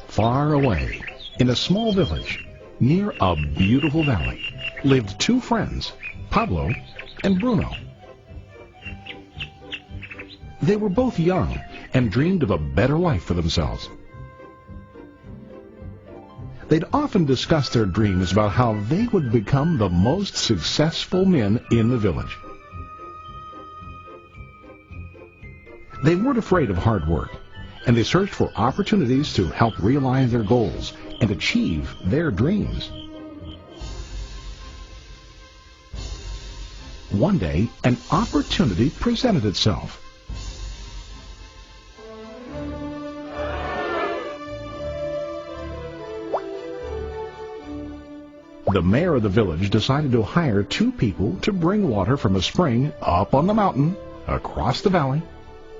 Far away, in a small village, near a beautiful valley, lived two friends, Pablo and Bruno. They were both young and dreamed of a better life for themselves. They'd often discuss their dreams about how they would become the most successful men in the village. They weren't afraid of hard work, and they searched for opportunities to help realize their goals and achieve their dreams. One day, an opportunity presented itself. The mayor of the village decided to hire two people to bring water from a spring up on the mountain, across the valley,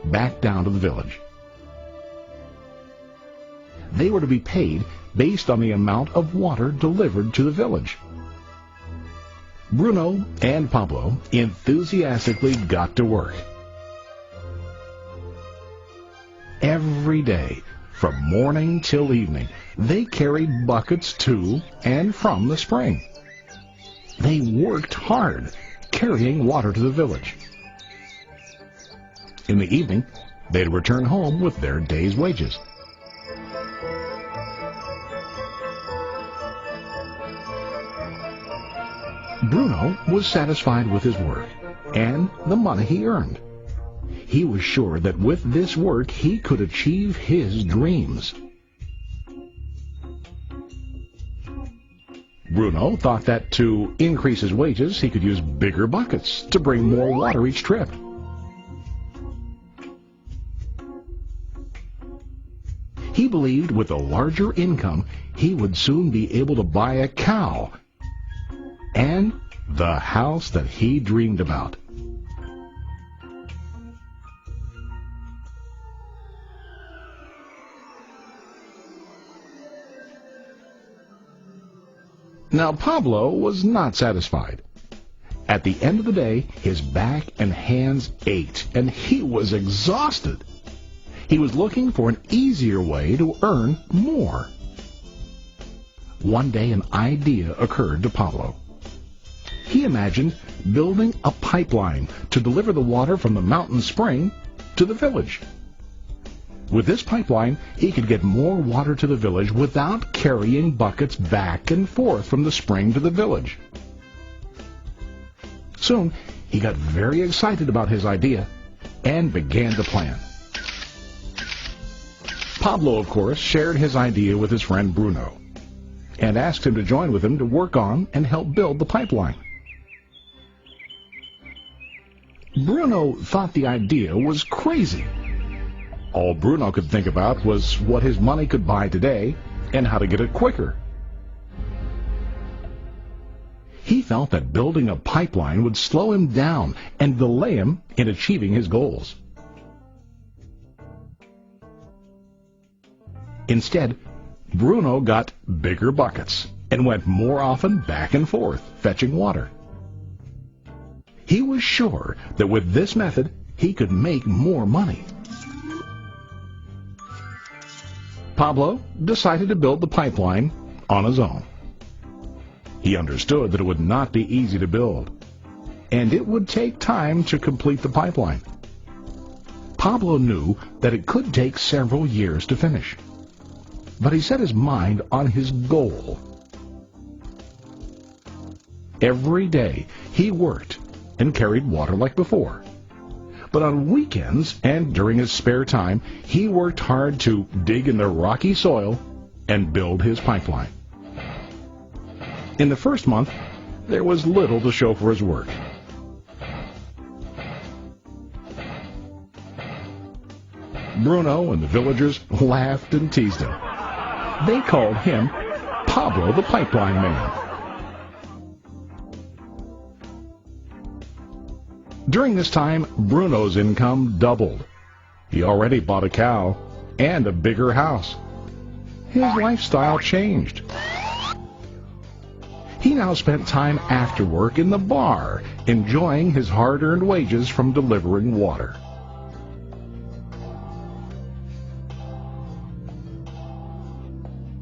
back down to the village. They were to be paid based on the amount of water delivered to the village. Bruno and Pablo enthusiastically got to work. Every day, from morning till evening, they carried buckets to and from the spring. They worked hard, carrying water to the village. In the evening, they'd return home with their day's wages. Bruno was satisfied with his work and the money he earned. He was sure that with this work he could achieve his dreams. Bruno thought that to increase his wages he could use bigger buckets to bring more water each trip. He believed with a larger income he would soon be able to buy a cow and the house that he dreamed about. Now Pablo was not satisfied. At the end of the day, his back and hands ached, and he was exhausted. He was looking for an easier way to earn more. One day an idea occurred to Pablo. He imagined building a pipeline to deliver the water from the mountain spring to the village. With this pipeline, he could get more water to the village without carrying buckets back and forth from the spring to the village. Soon, he got very excited about his idea and began to plan. Pablo, of course, shared his idea with his friend Bruno and asked him to join with him to work on and help build the pipeline. Bruno thought the idea was crazy. All Bruno could think about was what his money could buy today and how to get it quicker. He felt that building a pipeline would slow him down and delay him in achieving his goals. Instead, Bruno got bigger buckets and went more often back and forth fetching water. He was sure that with this method he could make more money. Pablo decided to build the pipeline on his own. He understood that it would not be easy to build, and it would take time to complete the pipeline. Pablo knew that it could take several years to finish, but he set his mind on his goal. Every day he worked and carried water like before. But on weekends and during his spare time, he worked hard to dig in the rocky soil and build his pipeline. In the first month, there was little to show for his work. Bruno and the villagers laughed and teased him. They called him Pablo the Pipeline Man. During this time, Bruno's income doubled. He already bought a cow and a bigger house. His lifestyle changed. He now spent time after work in the bar, enjoying his hard-earned wages from delivering water.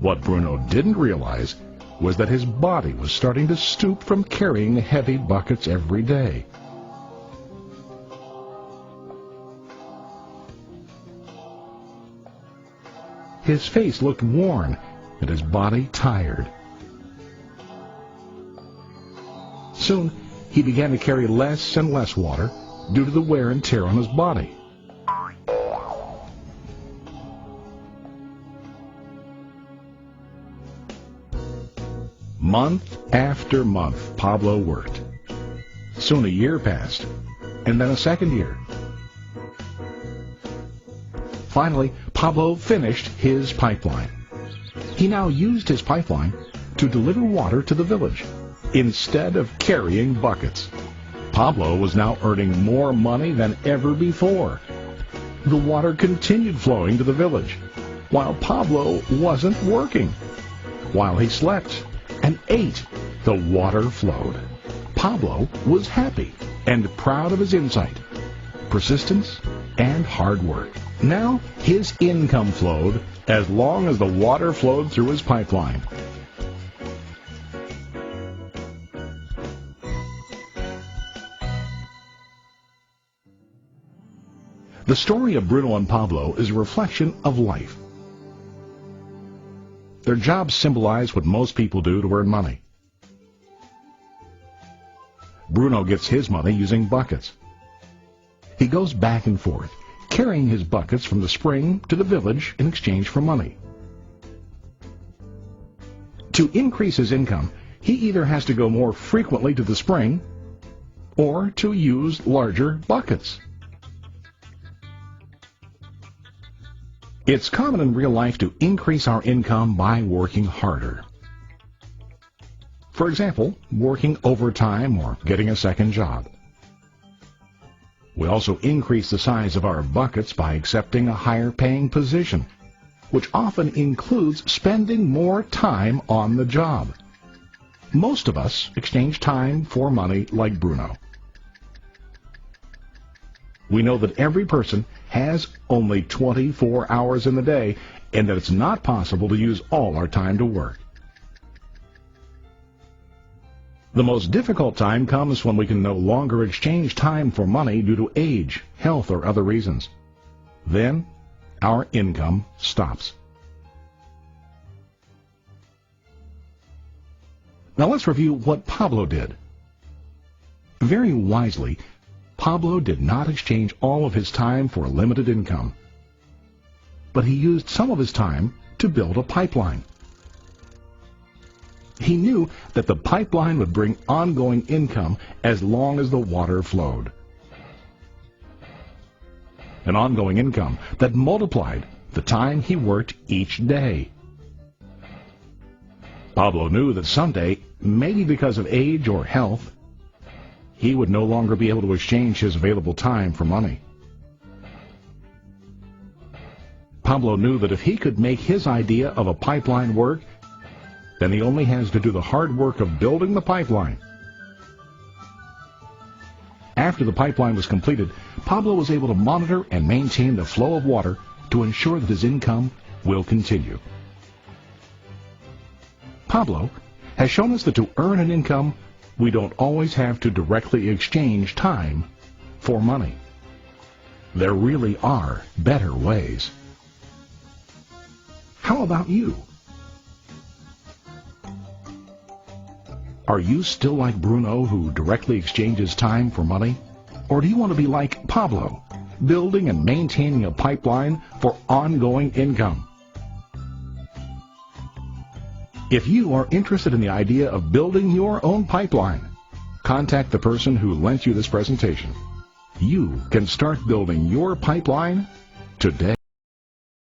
What Bruno didn't realize was that his body was starting to stoop from carrying heavy buckets every day. His face looked worn and his body tired. Soon, he began to carry less and less water due to the wear and tear on his body. Month after month, Pablo worked. Soon a year passed, and then a second year. Finally, Pablo finished his pipeline. He now used his pipeline to deliver water to the village instead of carrying buckets. Pablo was now earning more money than ever before. The water continued flowing to the village, while Pablo wasn't working. While he slept and ate, the water flowed. Pablo was happy and proud of his insight, persistence, and hard work. Now his income flowed as long as the water flowed through his pipeline. The story of Bruno and Pablo is a reflection of life. Their jobs symbolize what most people do to earn money. Bruno gets his money using buckets. He goes back and forth, carrying his buckets from the spring to the village in exchange for money. To increase his income, he either has to go more frequently to the spring or to use larger buckets. It's common in real life to increase our income by working harder. For example, working overtime or getting a second job. We also increase the size of our buckets by accepting a higher paying position, which often includes spending more time on the job. Most of us exchange time for money like Bruno. We know that every person has only 24 hours in the day and that it's not possible to use all our time to work. The most difficult time comes when we can no longer exchange time for money due to age, health, or other reasons. Then, our income stops. Now let's review what Pablo did. Very wisely, Pablo did not exchange all of his time for a limited income, but he used some of his time to build a pipeline. He knew that the pipeline would bring ongoing income as long as the water flowed. An ongoing income that multiplied the time he worked each day. Pablo knew that someday, maybe because of age or health, he would no longer be able to exchange his available time for money. Pablo knew that if he could make his idea of a pipeline work, then he only has to do the hard work of building the pipeline. After the pipeline was completed, Pablo was able to monitor and maintain the flow of water to ensure that his income will continue. Pablo has shown us that to earn an income, we don't always have to directly exchange time for money. There really are better ways. How about you? Are you still like Bruno, who directly exchanges time for money? Or do you want to be like Pablo, building and maintaining a pipeline for ongoing income? If you are interested in the idea of building your own pipeline, contact the person who lent you this presentation. You can start building your pipeline today.